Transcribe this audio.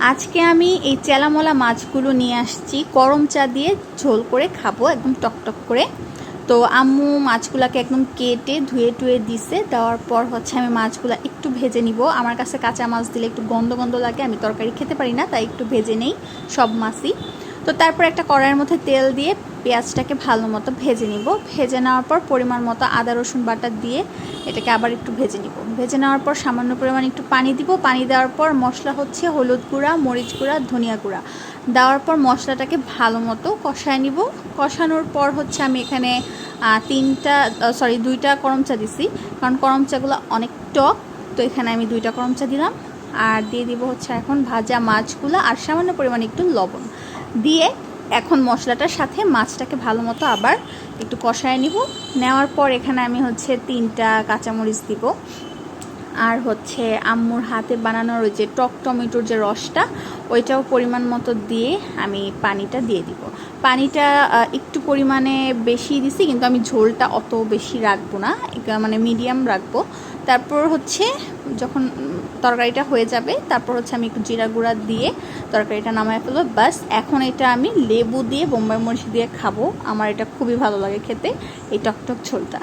আজকে আমি এই চেলামলা মাছগুলো নিয়ে আসছি গরম চা দিয়ে ঝোল করে খাবো একদম টকটক করে। তো আম্মু মাছগুলোকে একদম কেটে ধুয়ে টুয়ে দিছে, দেওয়ার পর হচ্ছে আমি মাছগুলো একটু ভেজে নিব। আমার কাছে কাঁচা মাছ দিলে একটু গন্ধ গন্ধ লাগে, আমি তরকারি খেতে পারি না, তাই একটু ভেজে নেই সব মাছই। তো তারপর একটা কড়াইয়ের মধ্যে তেল দিয়ে পেঁয়াজটাকে ভালো মতো ভেজে নিব। ভেজে নেওয়ার পর পরিমাণ মতো আদা রসুন বাটা দিয়ে এটাকে আবার একটু ভেজে নিব। ভেজে নেওয়ার পর সামান্য পরিমাণ একটু পানি দিব। পানি দেওয়ার পর মশলা হচ্ছে হলুদ গুঁড়া, মরিচ গুঁড়া, ধনিয়া গুঁড়া দেওয়ার পর মশলাটাকে ভালো মতো কষায় নিব। কষানোর পর হচ্ছে আমি এখানে দুইটা করম চা দিছি, কারণ করম চাগুলো অনেক টক। তো এখানে আমি 2টা করম চা দিলাম। আর দিয়ে দিব হচ্ছে এখন ভাজা মাছগুলো আর সামান্য পরিমাণে একটু লবণ দিয়ে এখন মশলাটার সাথে মাছটাকে ভালো মতো আবার একটু কষায় নিব। নেওয়ার পর এখানে আমি হচ্ছে 3টা কাঁচামরিচ দিব। আর হচ্ছে আম্মুর হাতে বানানোর ওই যে টক টমেটোর যে রসটা, ওইটাও পরিমাণ মতো দিয়ে আমি পানিটা দিয়ে দিব। পানিটা একটু পরিমাণে বেশি দিছি, কিন্তু আমি ঝোলটা অত বেশি রাখবো না, মানে মিডিয়াম রাখবো। তারপর হচ্ছে যখন তরকারিটা হয়ে যাবে, তারপর হচ্ছে আমি একটু জিরা গুঁড়া দিয়ে তরকারিটা নামায় ফেলবো। বাস, এখন এটা আমি লেবু দিয়ে বোম্বাই মরিচ দিয়ে খাবো। আমার এটা খুবই ভালো লাগে খেতে, এই টকটক ঝোলটা।